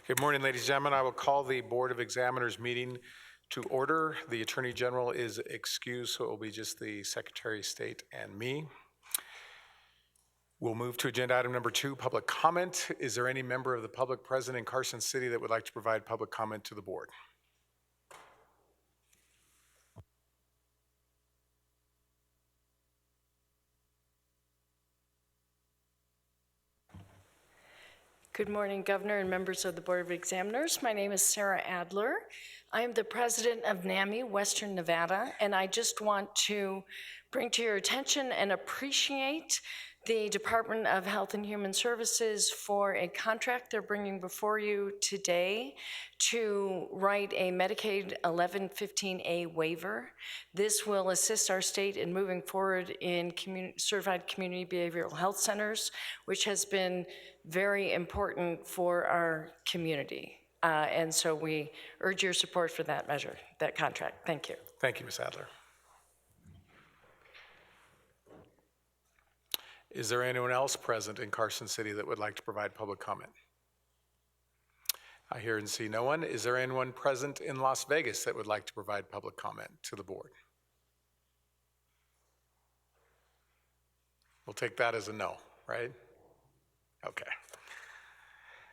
Good morning, ladies and gentlemen. I will call the Board of Examiners meeting to order. The Attorney General is excused, so it will be just the Secretary of State and me. We'll move to agenda item number 2, public comment. Is there any member of the public present in Carson City that would like to provide public comment to the board? Good morning, Governor and members of the Board of Examiners. My name is Sarah Adler. I am the president of NAMI, Western Nevada, and I just want to bring to your attention and appreciate the Department of Health and Human Services for a contract they're bringing before you today to write a Medicaid 1115A waiver. This will assist our state in moving forward in certified community behavioral health centers, which has been very important for our community. And so we urge your support for that measure, that contract. Thank you. Thank you, Ms. Adler. Is there anyone else present in Carson City that would like to provide public comment? I hear and see no one. Is there anyone present in Las Vegas that would like to provide public comment to the board? We'll take that as a no, right? Okay.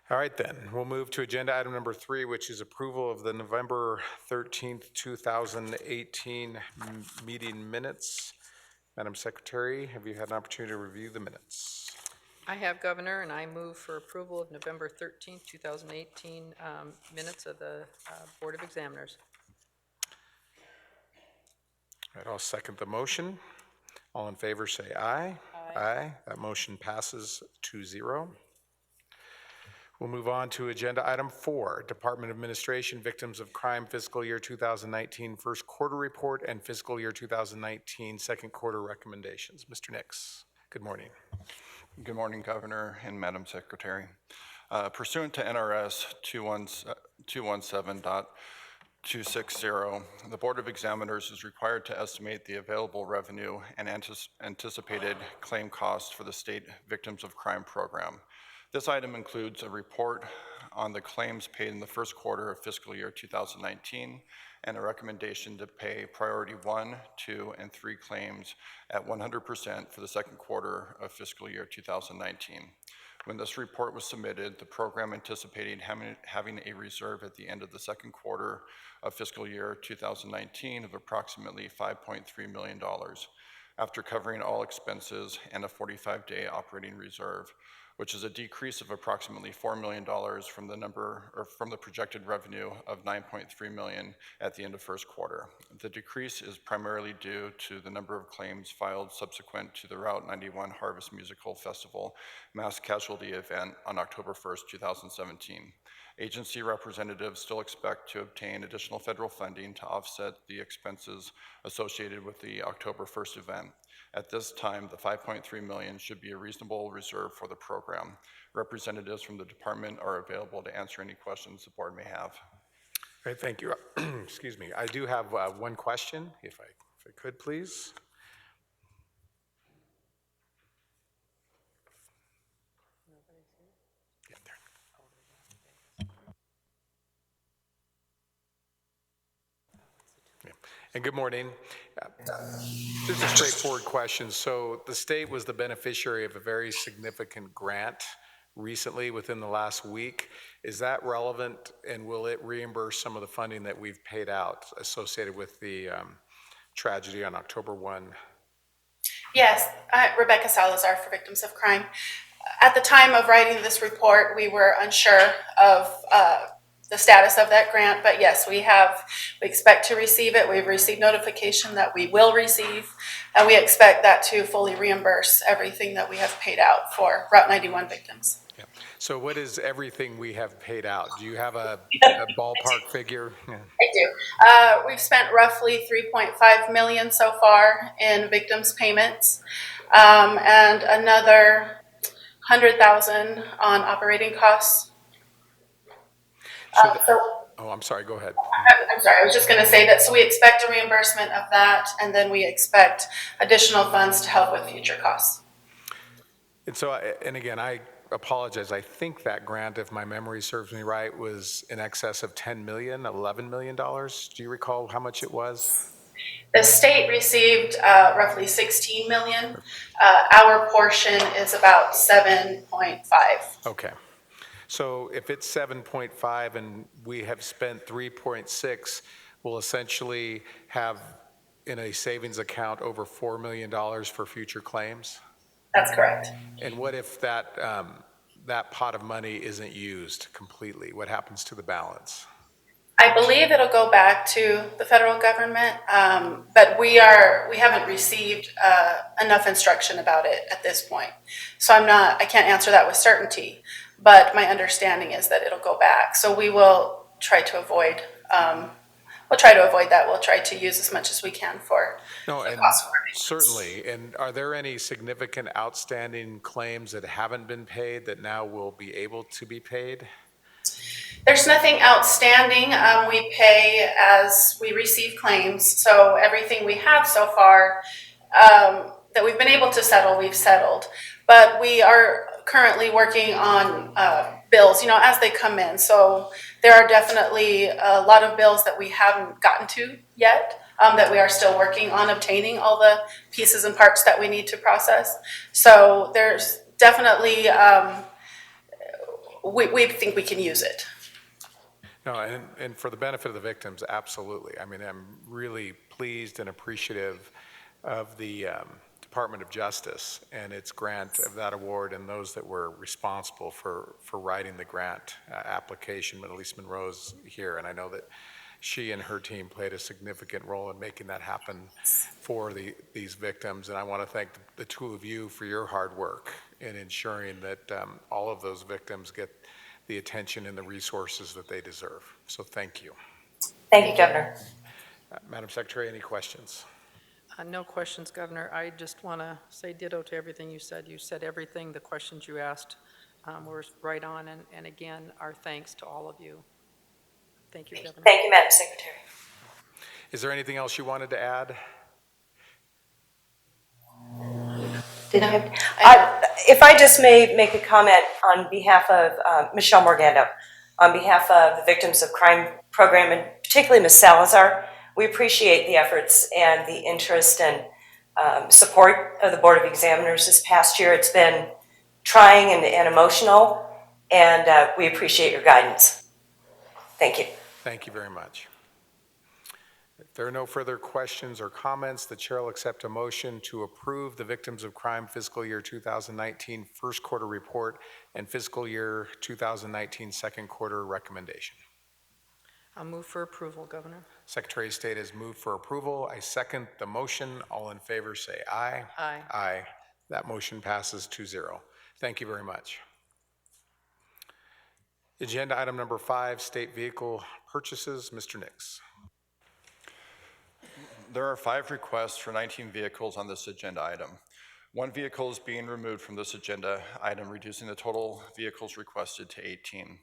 All right, then. We'll move to agenda item number 3, which is approval of the November 13th, 2018 meeting minutes. Madam Secretary, have you had an opportunity to review the minutes? I have, Governor, and I move for approval of November 13th, 2018 minutes of the Board of Examiners. All right, I'll second the motion. All in favor say aye. Aye. Aye. That motion passes 2-0. We'll move on to agenda item 4, Department of Administration Victims of Crime Fiscal Year 2019 First Quarter Report and Fiscal Year 2019 Second Quarter Recommendations. Mr. Nix, good morning. Good morning, Governor and Madam Secretary. Pursuant to NRS 217.260, the Board of Examiners is required to estimate the available revenue and anticipated claim costs for the State Victims of Crime Program. This item includes a report on the claims paid in the first quarter of fiscal year 2019 and a recommendation to pay priority 1, 2, and 3 claims at 100% for the second quarter of fiscal year 2019. When this report was submitted, the program anticipated having a reserve at the end of the second quarter of fiscal year 2019 of approximately $5.3 million, after covering all expenses and a 45-day operating reserve, which is a decrease of approximately $4 million from the projected revenue of $9.3 million at the end of first quarter. The decrease is primarily due to the number of claims filed subsequent to the Route 91 Harvest Musical Festival mass casualty event on October 1st, 2017. Agency representatives still expect to obtain additional federal funding to offset the expenses associated with the October 1st event. At this time, the $5.3 million should be a reasonable reserve for the program. Representatives from the department are available to answer any questions the board may have. All right, thank you. Excuse me. I do have one question, if I could, please. Yeah, there. And good morning. Just a straightforward question. So the state was the beneficiary of a very significant grant recently within the last week. Is that relevant, and will it reimburse some of the funding that we've paid out associated with the tragedy on October 1? Yes, Rebecca Salazar for Victims of Crime. At the time of writing this report, we were unsure of the status of that grant, but yes, we expect to receive it. We've received notification that we will receive, and we expect that to fully reimburse everything that we have paid out for Route 91 victims. Yeah. So what is everything we have paid out? Do you have a ballpark figure? Yeah. I do. We've spent roughly $3.5 million so far in victims payments, and another $100,000 on operating costs. I'm sorry, go ahead. I'm sorry, I was just going to say that, so we expect a reimbursement of that, and then we expect additional funds to help with future costs. And so, and again, I apologize, I think that grant, if my memory serves me right, was in excess of $10 million, $11 million. Do you recall how much it was? The state received roughly 16 million. Our portion is about 7.5. Okay. So if it's 7.5 and we have spent 3.6, we'll essentially have in a savings account over $4 million for future claims? That's correct. And what if that, that pot of money isn't used completely? What happens to the balance? I believe it'll go back to the federal government, but we haven't received enough instruction about it at this point. So I can't answer that with certainty, but my understanding is that it'll go back. So we will try to avoid, that. We'll try to use as much as we can for No, the and cost of our maintenance. certainly. And are there any significant outstanding claims that haven't been paid that now will be able to be paid? There's nothing outstanding. We pay as we receive claims. So everything we have so far that we've been able to settle, we've settled. But we are currently working on bills, as they come in. So there are definitely a lot of bills that we haven't gotten to yet, that we are still working on obtaining all the pieces and parts that we need to process. So there's definitely, we think we can use it. No, and for the benefit of the victims, absolutely. I mean, I'm really pleased and appreciative of the Department of Justice and its grant of that award and those that were responsible for writing the grant application. But at least Monroe's here, and I know that she and her team played a significant role in making that happen for these victims. And I want to thank the two of you for your hard work in ensuring that all of those victims get the attention and the resources that they deserve. So thank you. Thank you, Governor. Madam Secretary, any questions? No questions, Governor. I just want to say ditto to everything you said. You said everything. The questions you asked were right on. And again, our thanks to all of you. Thank you, Governor. Thank you, Madam Secretary. Is there anything else you wanted to add? Did if I just may make a comment on behalf of Michelle Morgando, on behalf of the Victims of Crime Program, and particularly Ms. Salazar, we appreciate the efforts and the interest and support of the Board of Examiners this past year. It's been trying and emotional, and we appreciate your guidance. Thank you. Thank you very much. If there are no further questions or comments, the chair will accept a motion to approve the Victims of Crime Fiscal Year 2019 First Quarter Report and Fiscal Year 2019 Second Quarter Recommendation. I'll move for approval, Governor. Secretary of State has moved for approval. I second the motion. All in favor say aye. Aye. Aye. That motion passes 2-0. Thank you very much. Agenda item number 5, state vehicle purchases. Mr. Nix. There are 5 requests for 19 vehicles on this agenda item. 1 vehicle is being removed from this agenda item, reducing the total vehicles requested to 18.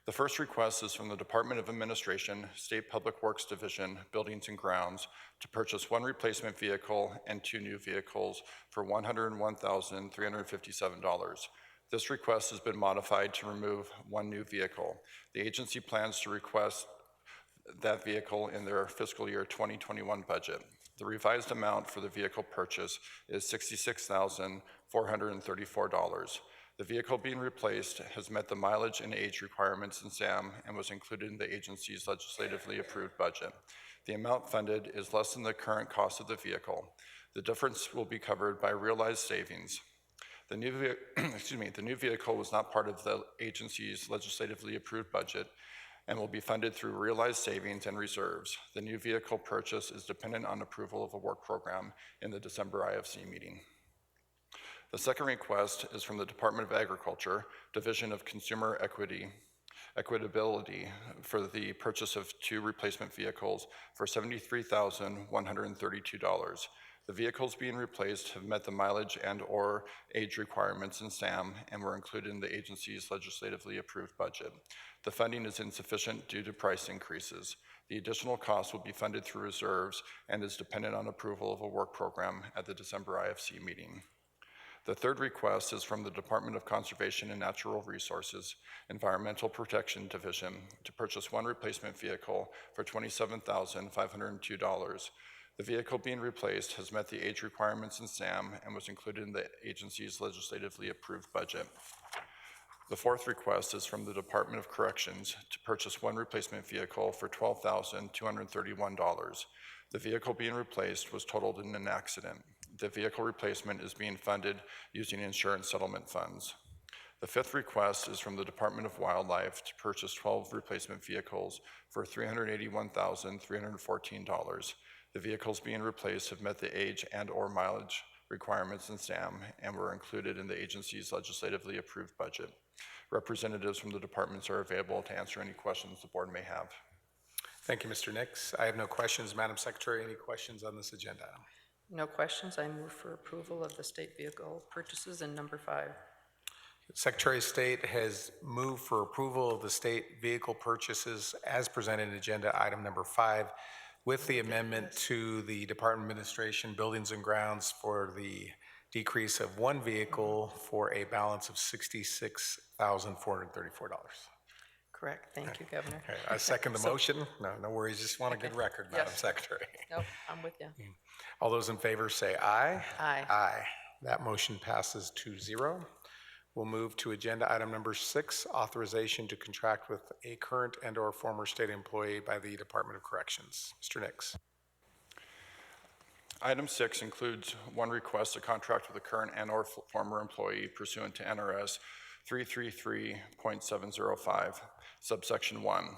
The first request is from the Department of Administration, State Public Works Division, Buildings and Grounds, to purchase 1 replacement vehicle and 2 new vehicles for $101,357. This request has been modified to remove 1 new vehicle. The agency plans to request that vehicle in their fiscal year 2021 budget. The revised amount for the vehicle purchase is $66,434. The vehicle being replaced has met the mileage and age requirements in SAM and was included in the agency's legislatively approved budget. The amount funded is less than the current cost of the vehicle. The difference will be covered by realized savings. The new vehicle was not part of the agency's legislatively approved budget and will be funded through realized savings and reserves. The new vehicle purchase is dependent on approval of a work program in the December IFC meeting. The second request is from the Department of Agriculture, Division of Consumer Equitability, for the purchase of 2 replacement vehicles for $73,132. The vehicles being replaced have met the mileage and/or age requirements in SAM and were included in the agency's legislatively approved budget. The funding is insufficient due to price increases. The additional cost will be funded through reserves and is dependent on approval of a work program at the December IFC meeting. The third request is from the Department of Conservation and Natural Resources, Environmental Protection Division, to purchase one replacement vehicle for $27,502. The vehicle being replaced has met the age requirements in SAM and was included in the agency's legislatively approved budget. The fourth request is from the Department of Corrections to purchase one replacement vehicle for $12,231. The vehicle being replaced was totaled in an accident. The vehicle replacement is being funded using insurance settlement funds. The fifth request is from the Department of Wildlife to purchase 12 replacement vehicles for $381,314. The vehicles being replaced have met the age and/or mileage requirements in SAM and were included in the agency's legislatively approved budget. Representatives from the departments are available to answer any questions the board may have. Thank you, Mr. Nix. I have no questions. Madam Secretary, any questions on this agenda item? No questions. I move for approval of the state vehicle purchases in number 5. Secretary of State has moved for approval of the state vehicle purchases as presented in agenda item number 5 with the amendment to the Department of Administration Buildings and Grounds for the decrease of one vehicle for a balance of $66,434. Correct. Thank you, Governor. Okay, I second the motion. No worries, just want a good record, Madam Yes. Secretary. Nope, I'm with you. All those in favor say aye. Aye. Aye. That motion passes 2-0. We'll move to agenda item number 6, authorization to contract with a current and/or former state employee by the Department of Corrections. Mr. Nix. Item 6 includes one request to contract with a current and/or former employee pursuant to NRS 333.705, subsection 1.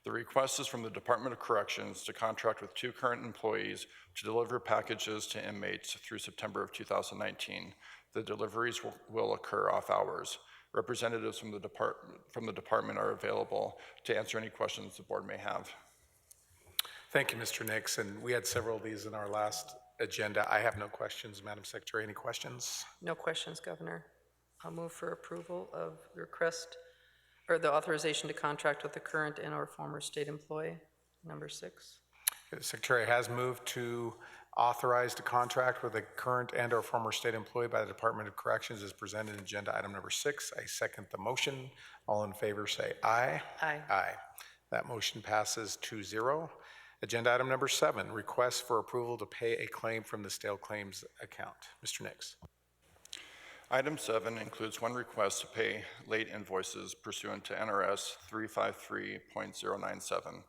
The request is from the Department of Corrections to contract with 2 current employees to deliver packages to inmates through September of 2019. The deliveries will occur off hours. Representatives from the department are available to answer any questions the board may have. Thank you, Mr. Nix. And we had several of these in our last agenda. I have no questions. Madam Secretary, any questions? No questions, Governor. I'll move for approval of the request, or the authorization to contract with the current and/or former state employee, number 6. The Secretary has moved to authorize the contract with a current and/or former state employee by the Department of Corrections as presented in agenda item number 6. I second the motion. All in favor say aye. Aye. Aye. That motion passes 2-0. Agenda item number 7, request for approval to pay a claim from the stale claims account. Mr. Nix. Item 7 includes one request to pay late invoices pursuant to NRS 353.097.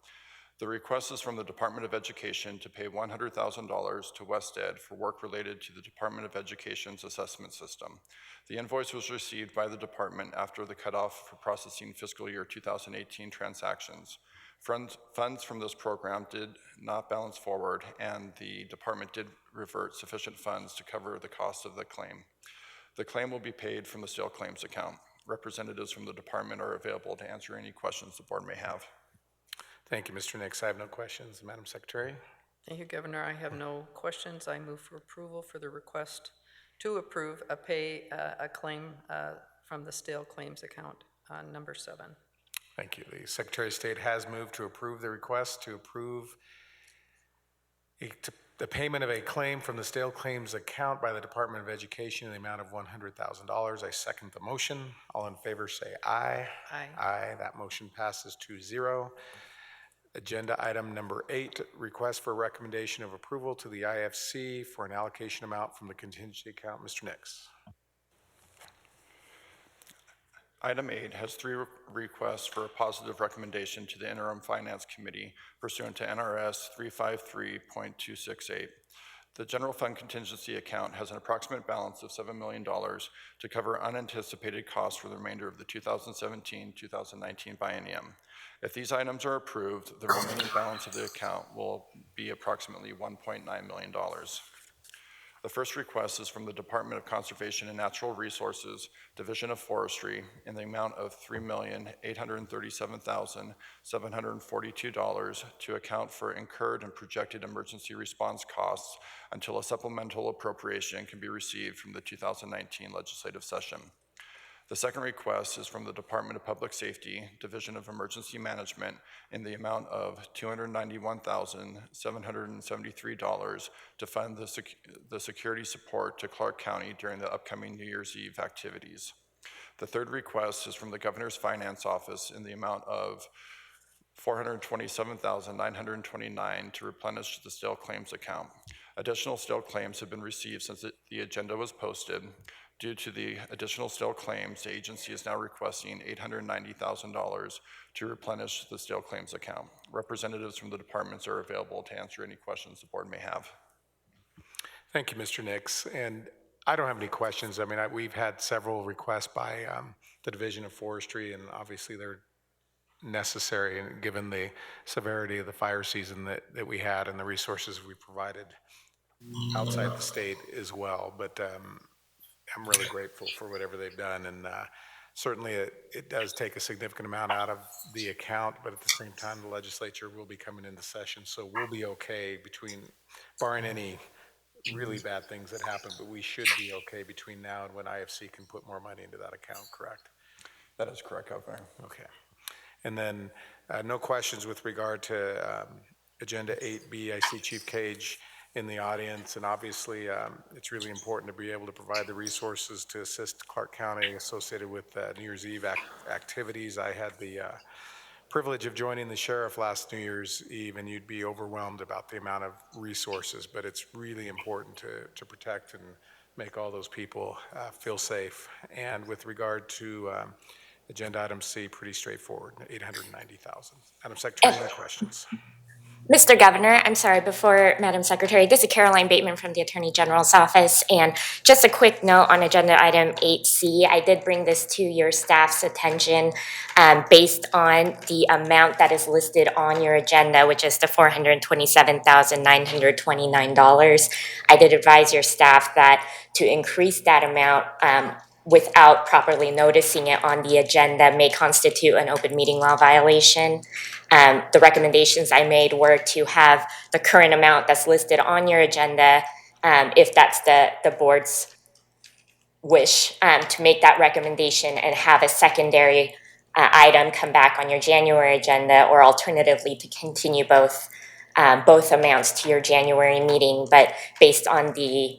The request is from the Department of Education to pay $100,000 to WestEd for work related to the Department of Education's assessment system. The invoice was received by the department after the cutoff for processing fiscal year 2018 transactions. Funds from this program did not balance forward, and the department did revert sufficient funds to cover the cost of the claim. The claim will be paid from the stale claims account. Representatives from the department are available to answer any questions the board may have. Thank you, Mr. Nix. I have no questions. Madam Secretary. Thank you, Governor. I have no questions. I move for approval for the request to approve a claim from the stale claims account on number 7. Thank you. The Secretary of State has moved to approve the request to approve the payment of a claim from the stale claims account by the Department of Education in the amount of $100,000. I second the motion. All in favor say aye. Aye. Aye. That motion passes 2-0. Agenda item number 8, request for recommendation of approval to the IFC for an allocation amount from the contingency account. Mr. Nix. Item 8 has 3 requests for a positive recommendation to the Interim Finance Committee pursuant to NRS 353.268. The general fund contingency account has an approximate balance of $7 million to cover unanticipated costs for the remainder of the 2017-2019 biennium. If these items are approved, the remaining balance of the account will be approximately $1.9 million. The first request is from the Department of Conservation and Natural Resources, Division of Forestry, in the amount of $3,837,742 to account for incurred and projected emergency response costs until a supplemental appropriation can be received from the 2019 legislative session. The second request is from the Department of Public Safety, Division of Emergency Management, in the amount of $291,773 to fund the security support to Clark County during the upcoming New Year's Eve activities. The third request is from the Governor's Finance Office in the amount of $427,929 to replenish the stale claims account. Additional stale claims have been received since the agenda was posted. Due to the additional stale claims, the agency is now requesting $890,000 to replenish the stale claims account. Representatives from the departments are available to answer any questions the board may have. Thank you, Mr. Nix. And I don't have any questions. I mean, we've had several requests by the Division of Forestry, and obviously they're necessary, and given the severity of the fire season that we had and the resources we provided outside the state as well. But I'm really grateful for whatever they've done, and certainly it does take a significant amount out of the account, but at the same time, the legislature will be coming into session, so we'll be okay barring any really bad things that happen, but we should be okay between now and when IFC can put more money into that account, correct? That is correct, Governor. Okay. And then no questions with regard to Agenda 8B. I see Chief Cage in the audience, and obviously it's really important to be able to provide the resources to assist Clark County associated with New Year's Eve activities. I had the privilege of joining the sheriff last New Year's Eve, and you'd be overwhelmed about the amount of resources, but it's really important to protect and make all those people feel safe. And with regard to agenda item C, pretty straightforward, 890,000. Madam Secretary, any questions? Mr. Governor, I'm sorry, before Madam Secretary, this is Caroline Bateman from the Attorney General's office, and just a quick note on agenda item 8C. I did bring this to your staff's attention based on the amount that is listed on your agenda, which is the $427,929. I did advise your staff that to increase that amount without properly noticing it on the agenda may constitute an open meeting law violation. The recommendations I made were to have the current amount that's listed on your agenda, if that's the board's wish, to make that recommendation and have a secondary item come back on your January agenda, or alternatively to continue both amounts to your January meeting. But based on the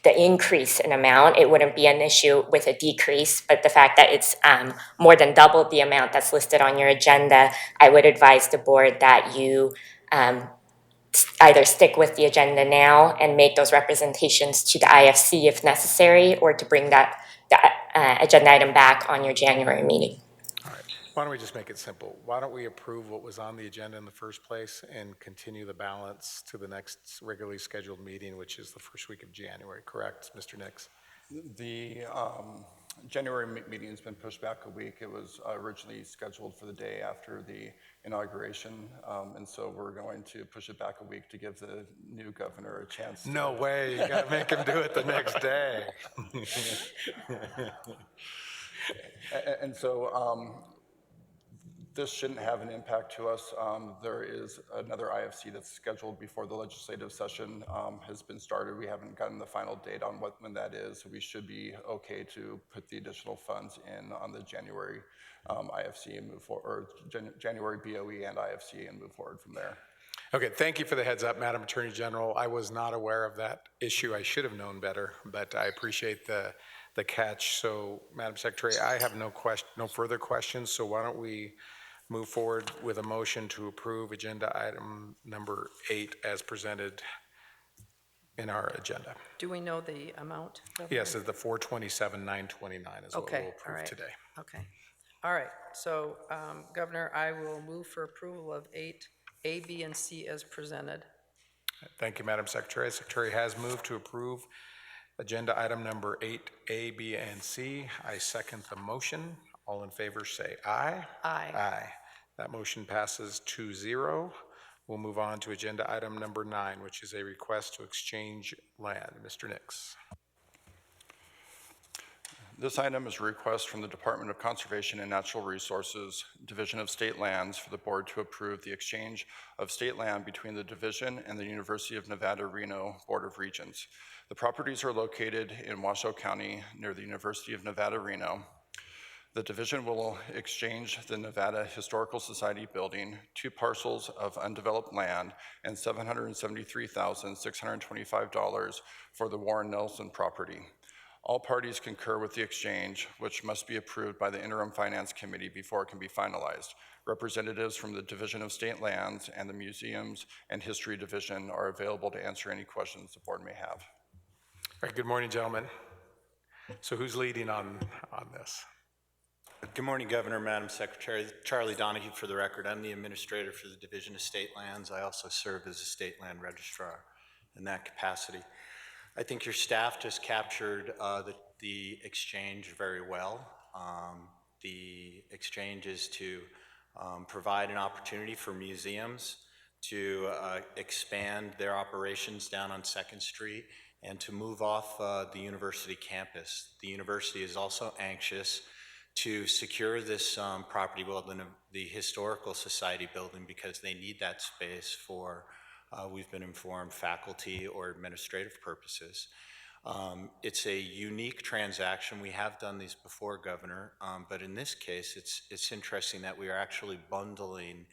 increase in amount, it wouldn't be an issue with a decrease, but the fact that it's more than double the amount that's listed on your agenda, I would advise the board that you either stick with the agenda now and make those representations to the IFC if necessary, or to bring the agenda item back on your January meeting. Why don't we just make it simple? Why don't we approve what was on the agenda in the first place and continue the balance to the next regularly scheduled meeting, which is the first week of January, correct, Mr. Nix? The January meeting has been pushed back a week. It was originally scheduled for the day after the inauguration, and so we're going to push it back a week to give the new governor a chance. No way, you gotta make him do it the next day. And so this shouldn't have an impact to us. There is another IFC that's scheduled before the legislative session has been started. We haven't gotten the final date on when that is. We should be okay to put the additional funds in on the January IFC and move forward, or January BOE and IFC, and move forward from there. Okay, thank you for the heads up, Madam Attorney General. I was not aware of that issue. I should have known better, but I appreciate the catch. So, Madam Secretary, I have no further questions, so why don't we move forward with a motion to approve agenda item number 8 as presented in our agenda. Do we know the amount? Governor? Yes, the 427,929 is what Okay, we'll all approve right. today. Okay. All right. So, Governor, I will move for approval of 8A, B, and C as presented. Thank you, Madam Secretary. The Secretary has moved to approve agenda item number 8A, B, and C. I second the motion. All in favor say aye. Aye. Aye. That motion passes 2-0. We'll move on to agenda item number 9, which is a request to exchange land. Mr. Nix. This item is a request from the Department of Conservation and Natural Resources, Division of State Lands, for the board to approve the exchange of state land between the division and the University of Nevada, Reno Board of Regents. The properties are located in Washoe County near the University of Nevada, Reno. The division will exchange the Nevada Historical Society building, 2 parcels of undeveloped land, and $773,625 for the Warren Nelson property. All parties concur with the exchange, which must be approved by the Interim Finance Committee before it can be finalized. Representatives from the Division of State Lands and the Museums and History Division are available to answer any questions the board may have. All right, good morning, gentlemen. So who's leading on this? Good morning, Governor, Madam Secretary. Charlie Donahue for the record. I'm the administrator for the Division of State Lands. I also serve as a state land registrar in that capacity. I think your staff just captured the exchange very well. The exchange is to provide an opportunity for museums to expand their operations down on 2nd Street and to move off the university campus. The university is also anxious to secure this property, well, the Historical Society building, because they need that space for, we've been informed, faculty or administrative purposes. It's a unique transaction. We have done these before, Governor, but in this case, it's interesting that we are actually bundling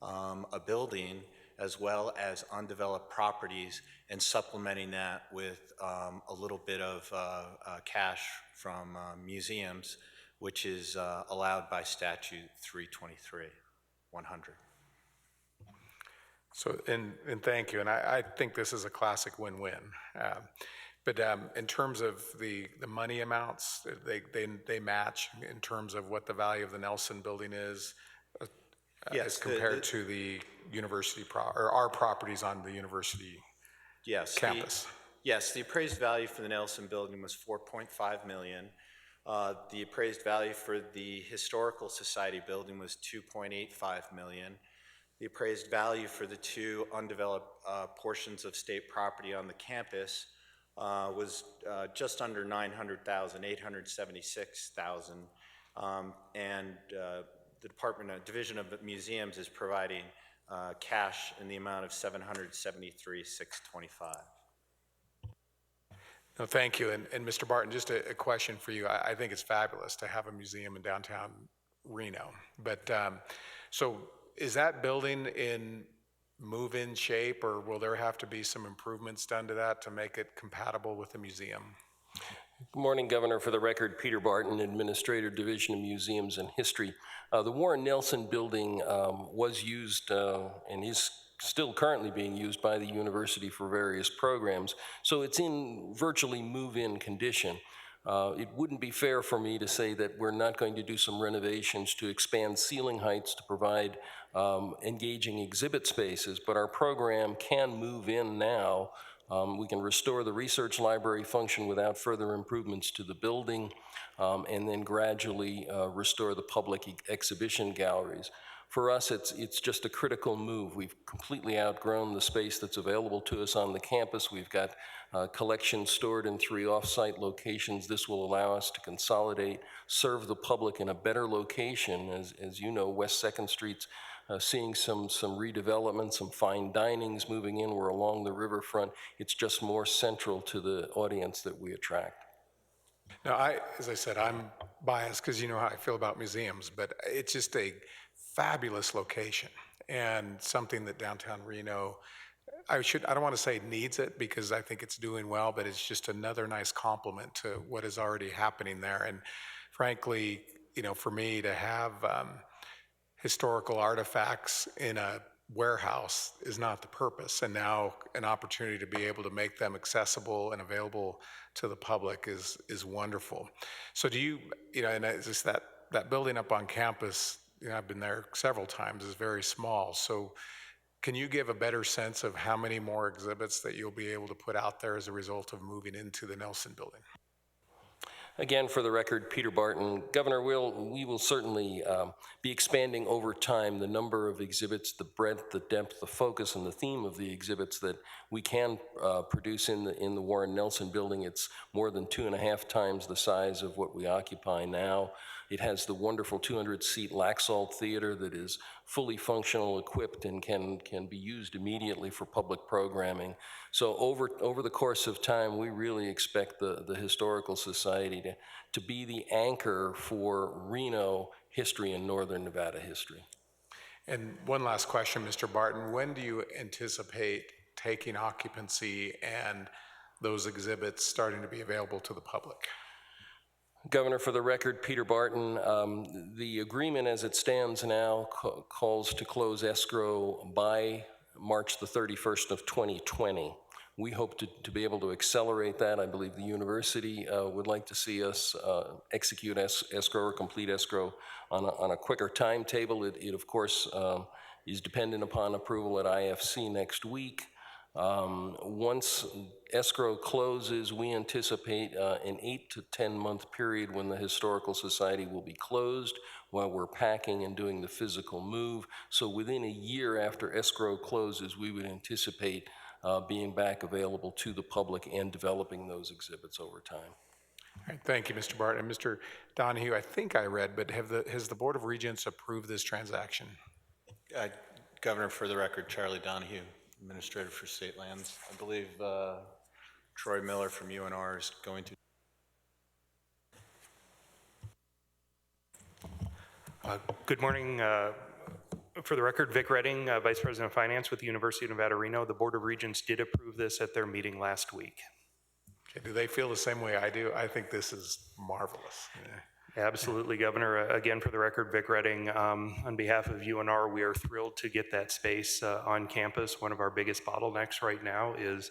a building as well as undeveloped properties and supplementing that with a little bit of cash from museums, which is allowed by statute 323-100. So, and thank you, and I think this is a classic win-win. But in terms of the money amounts, they match in terms of what the value of the Nelson building is, Yes, as compared to the university or our properties on the university campus. Yes, the appraised value for the Nelson building was $4.5 million. The appraised value for the Historical Society building was $2.85 million. The appraised value for the 2 undeveloped portions of state property on the campus was just under $900,000, $876,000, and the Division of Museums is providing cash in the amount of $773,625. No, thank you. And Mr. Barton, just a question for you. I think it's fabulous to have a museum in downtown Reno. But so is that building in move-in shape, or will there have to be some improvements done to that to make it compatible with the museum? Good morning, Governor. For the record, Peter Barton, Administrator, Division of Museums and History. The Warren Nelson building was used and is still currently being used by the university for various programs, so it's in virtually move-in condition. It wouldn't be fair for me to say that we're not going to do some renovations to expand ceiling heights to provide engaging exhibit spaces, but our program can move in now. We can restore the research library function without further improvements to the building, and then gradually restore the public exhibition galleries. For us, it's just a critical move. We've completely outgrown the space that's available to us on the campus. We've got collections stored in 3 off-site locations. This will allow us to consolidate, serve the public in a better location. As you know, West 2nd Street's seeing some redevelopment, some fine dinings moving in. We're along the riverfront. It's just more central to the audience that we attract. Now, as I said, I'm biased because you know how I feel about museums, but it's just a fabulous location and something that downtown Reno, I don't want to say needs it because I think it's doing well, but it's just another nice complement to what is already happening there. And frankly, you know, for me to have historical artifacts in a warehouse is not the purpose. And now an opportunity to be able to make them accessible and available to the public is wonderful. So do you know, and it's just that building up on campus, you know, I've been there several times, is very small. So can you give a better sense of how many more exhibits that you'll be able to put out there as a result of moving into the Nelson building? Again, for the record, Peter Barton. Governor, we will certainly be expanding over time the number of exhibits, the breadth, the depth, the focus, and the theme of the exhibits that we can produce in the Warren Nelson building. It's more than 2.5 times the size of what we occupy now. It has the wonderful 200-seat Laxalt Theater that is fully functional, equipped, and can be used immediately for public programming. So over the course of time, we really expect the Historical Society to be the anchor for Reno history and Northern Nevada history. And one last question, Mr. Barton. When do you anticipate taking occupancy and those exhibits starting to be available to the public? Governor, for the record, Peter Barton, the agreement as it stands now calls to close escrow by March the 31st of 2020. We hope to be able to accelerate that. I believe the university would like to see us execute escrow or complete escrow on a quicker timetable. It of course, is dependent upon approval at IFC next week. Once escrow closes, we anticipate an 8 to 10 month period when the Historical Society will be closed while we're packing and doing the physical move. So within a year after escrow closes, we would anticipate being back available to the public and developing those exhibits over time. All right, thank you, Mr. Barton. And Mr. Donahue, I think I read, but has the Board of Regents approved this transaction? Governor, for the record, Charlie Donahue, Administrator for State Lands. I believe Troy Miller from UNR is going to. Good morning. For the record, Vic Redding, Vice President of Finance with the University of Nevada, Reno. The Board of Regents did approve this at their meeting last week. Okay, do they feel the same way I do? I think this is marvelous. Yeah. Absolutely, Governor. Again, for the record, Vic Redding, on behalf of UNR, we are thrilled to get that space on campus. One of our biggest bottlenecks right now is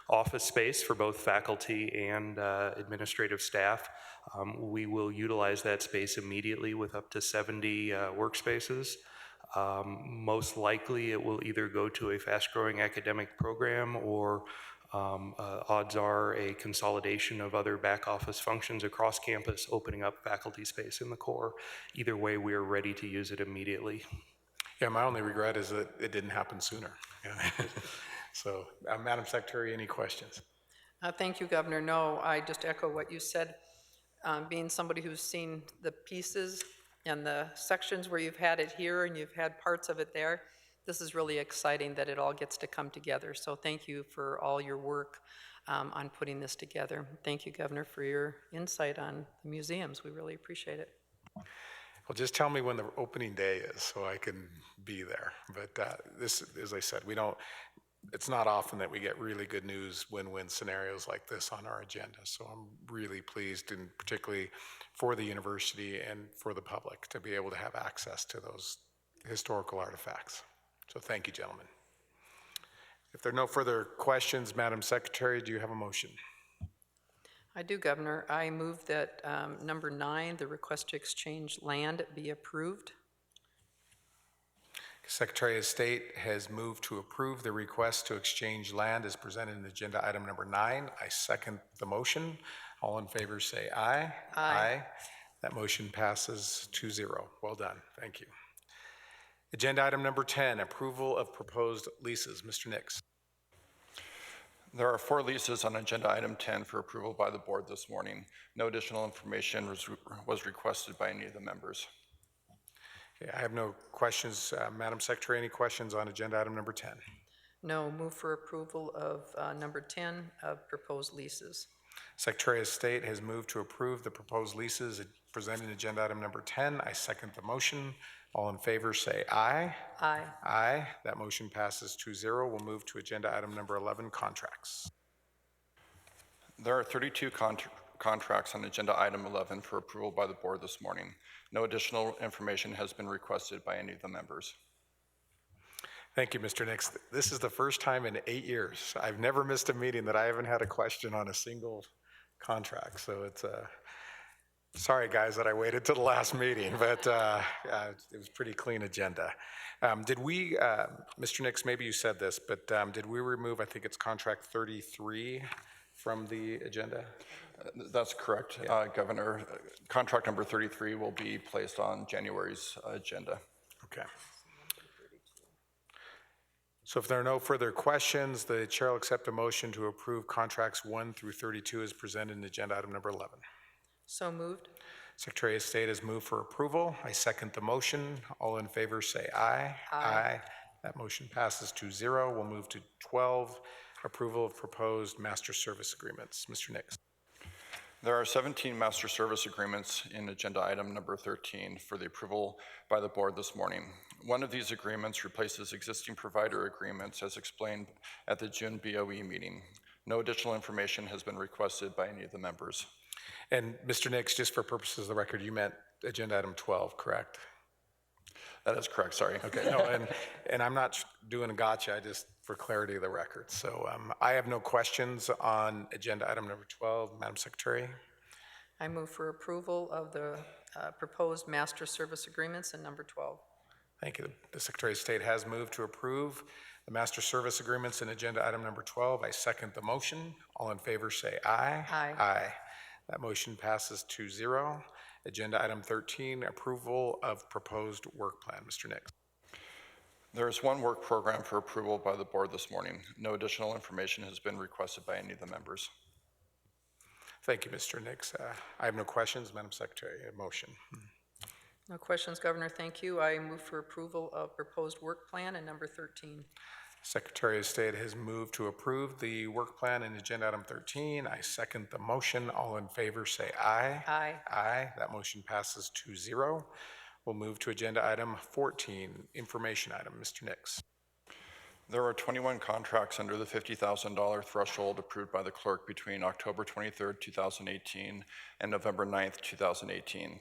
office space for both faculty and administrative staff. We will utilize that space immediately with up to 70 workspaces. Most likely it will either go to a fast-growing academic program or odds are a consolidation of other back office functions across campus, opening up faculty space in the core. Either way, we are ready to use it immediately. Yeah, my only regret is that it didn't happen sooner. So, Madam Secretary, any questions? Thank you, Governor. No, I just echo what you said. Being somebody who's seen the pieces and the sections where you've had it here and you've had parts of it there, this is really exciting that it all gets to come together. So thank you for all your work on putting this together. Thank you, Governor, for your insight on the museums. We really appreciate it. Well, just tell me when the opening day is so I can be there. But this, as I said, it's not often that we get really good news, win-win scenarios like this on our agenda. So I'm really pleased, and particularly for the university and for the public, to be able to have access to those historical artifacts. So thank you, gentlemen. If there are no further questions, Madam Secretary, do you have a motion? I do, Governor. I move that number 9, the request to exchange land, be approved. Secretary of State has moved to approve the request to exchange land as presented in agenda item number 9. I second the motion. All in favor say aye. Aye. That motion passes 2-0. Well done. Thank you. Agenda item number 10, approval of proposed leases. Mr. Nix. There are 4 leases on agenda item 10 for approval by the board this morning. No additional information was requested by any of the members. Okay, I have no questions. Madam Secretary, any questions on agenda item number 10? No. Move for approval of number 10 of proposed leases. Secretary of State has moved to approve the proposed leases presented in agenda item number 10. I second the motion. All in favor say aye. Aye. Aye. That motion passes 2-0. We'll move to agenda item number 11, contracts. There are 32 contracts on agenda item 11 for approval by the board this morning. No additional information has been requested by any of the members. Thank you, Mr. Nix. This is the first time in 8 years I've never missed a meeting that I haven't had a question on a single contract. So it's sorry, guys, that I waited till the last meeting, but it was pretty clean agenda. Did we, Mr. Nix, maybe you said this, but did we remove, I think it's contract 33 from the agenda? That's correct, yeah. Governor. Contract number 33 will be placed on January's agenda. Okay. So if there are no further questions, the chair will accept a motion to approve contracts 1 through 32 as presented in agenda item number 11. So moved. Secretary of State has moved for approval. I second the motion. All in favor say aye. Aye. That motion passes 2-0. We'll move to 12, approval of proposed master service agreements. Mr. Nix. There are 17 master service agreements in agenda item number 13 for the approval by the board this morning. One of these agreements replaces existing provider agreements as explained at the June BOE meeting. No additional information has been requested by any of the members. And Mr. Nix, just for purposes of the record, you meant agenda item 12, correct? That is correct, sorry. Okay, no, and I'm not doing a gotcha, I just for clarity of the record. So I have no questions on agenda item number 12. Madam Secretary? I move for approval of the proposed master service agreements in number 12. Thank you. The Secretary of State has moved to approve the master service agreements in agenda item number 12. I second the motion. All in favor say aye. Aye. Aye. That motion passes 2-0. Agenda item 13, approval of proposed work plan. Mr. Nix. There is one work program for approval by the board this morning. No additional information has been requested by any of the members. Thank you, Mr. Nix. I have no questions. Madam Secretary, a motion. No questions, Governor. Thank you. I move for approval of proposed work plan in number 13. Secretary of State has moved to approve the work plan in agenda item 13. I second the motion. All in favor say aye. Aye. Aye. That motion passes 2-0. We'll move to agenda item 14, information item. Mr. Nix. There are 21 contracts under the $50,000 threshold approved by the clerk between October 23rd, 2018 and November 9th, 2018.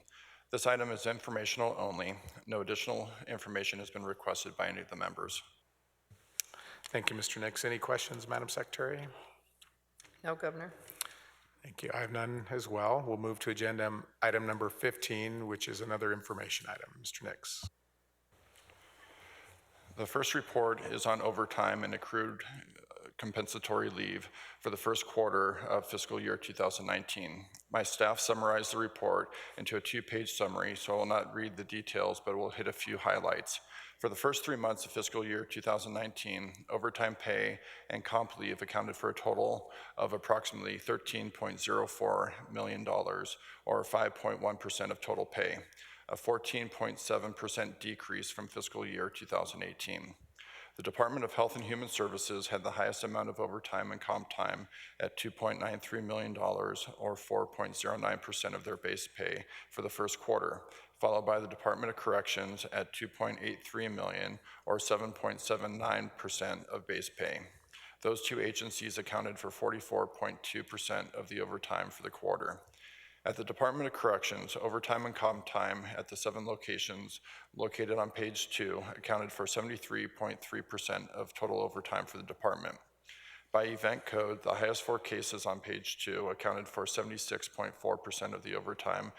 This item is informational only. No additional information has been requested by any of the members. Thank you, Mr. Nix. Any questions, Madam Secretary? No, Governor. Thank you. I have none as well. We'll move to agenda item number 15, which is another information item. Mr. Nix. The first report is on overtime and accrued compensatory leave for the first quarter of fiscal year 2019. My staff summarized the report into a 2-page summary, so I will not read the details, but will hit a few highlights. For the first 3 months of fiscal year 2019, overtime pay and comp leave accounted for a total of approximately $13.04 million, or 5.1% of total pay, a 14.7% decrease from fiscal year 2018. The Department of Health and Human Services had the highest amount of overtime and comp time at $2.93 million, or 4.09% of their base pay for the first quarter, followed by the Department of Corrections at $2.83 million, or 7.79% of base pay. Those two agencies accounted for 44.2% of the overtime for the quarter. At the Department of Corrections, overtime and comp time at the 7 locations located on page 2 accounted for 73.3% of total overtime for the department. By event code, the highest 4 cases on page 2 accounted for 76.4% of the overtime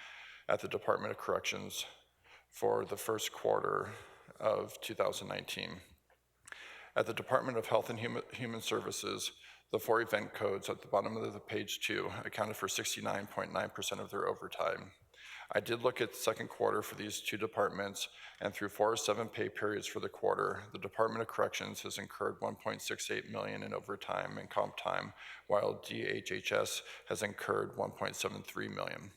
at the Department of Corrections for the first quarter of 2019. At the Department of Health and Human Services, the 4 event codes at the bottom of the page 2 accounted for 69.9% of their overtime. I did look at the second quarter for these 2 departments, and through 4 of 7 pay periods for the quarter, the Department of Corrections has incurred $1.68 million in overtime and comp time, while DHHS has incurred $1.73 million.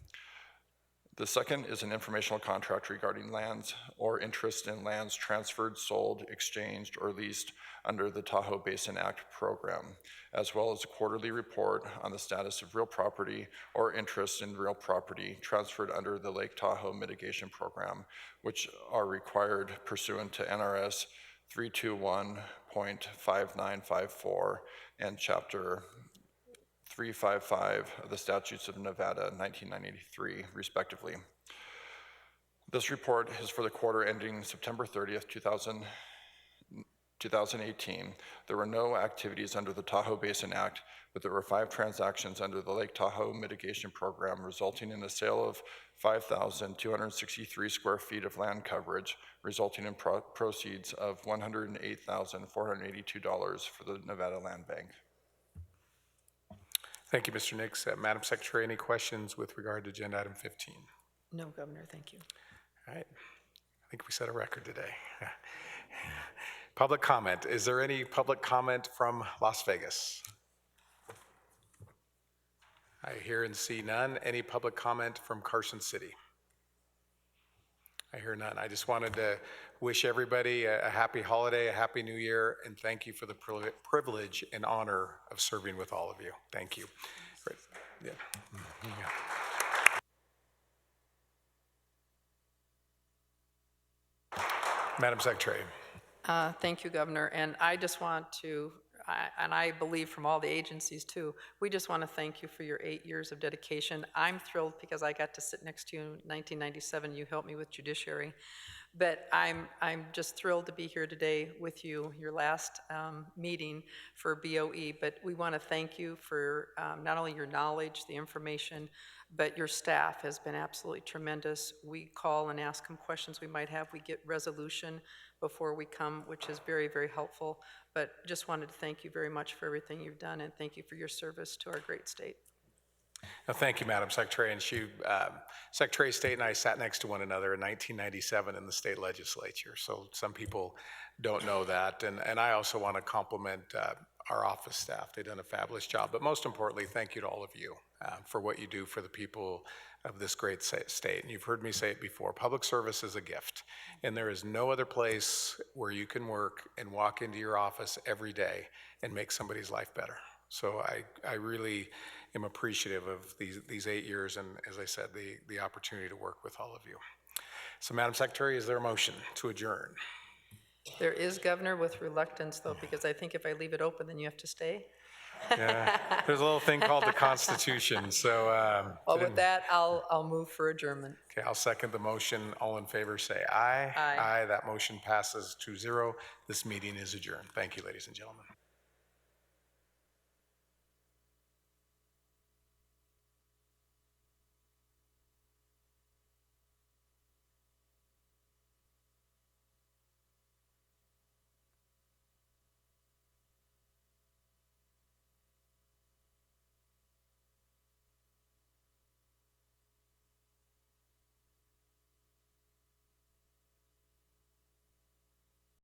The second is an informational contract regarding lands or interest in lands transferred, sold, exchanged, or leased under the Tahoe Basin Act program, as well as a quarterly report on the status of real property or interest in real property transferred under the Lake Tahoe Mitigation Program, which are required pursuant to NRS 321.5954 and Chapter 355 of the Statutes of Nevada, 1993, respectively. This report is for the quarter ending September 30th, 2018. There were no activities under the Tahoe Basin Act, but there were 5 transactions under the Lake Tahoe Mitigation Program, resulting in the sale of 5,263 square feet of land coverage, resulting in proceeds of $108,482 for the Nevada Land Bank. Thank you, Mr. Nix. Madam Secretary, any questions with regard to agenda item 15? No, Governor. Thank you. All right. I think we set a record today. Public comment. Is there any public comment from Las Vegas? I hear and see none. Any public comment from Carson City? I hear none. I just wanted to wish everybody a happy holiday, a happy new year, and thank you for the privilege and honor of serving with all of you. Thank you. Great. Yeah. Yeah. Madam Secretary. Thank you, Governor. And I just want to, and I believe from all the agencies too, we just want to thank you for your 8 years of dedication. I'm thrilled because I got to sit next to you in 1997. You helped me with judiciary. But I'm just thrilled to be here today with you, your last meeting for BOE. But we want to thank you for not only your knowledge, the information, but your staff has been absolutely tremendous. We call and ask them questions we might have. We get resolution before we come, which is very, very helpful. But just wanted to thank you very much for everything you've done, and thank you for your service to our great state. Thank you, Madam Secretary. And Secretary of State and I sat next to one another in 1997 in the state legislature. So some people don't know that. And I also want to compliment our office staff. They've done a fabulous job. But most importantly, thank you to all of you for what you do for the people of this great state. And you've heard me say it before, public service is a gift. And there is no other place where you can work and walk into your office every day and make somebody's life better. So I really am appreciative of these 8 years and, as I said, the opportunity to work with all of you. So, Madam Secretary, is there a motion to adjourn? There is, Governor, with reluctance, though, because I think if I leave it open, then you have to stay. Yeah, there's a little thing called the Constitution, so. Well, with that, I'll move for adjournment. Okay, I'll second the motion. All in favor, say aye. Aye. Aye, that motion passes 2-0. This meeting is adjourned. Thank you, ladies and gentlemen.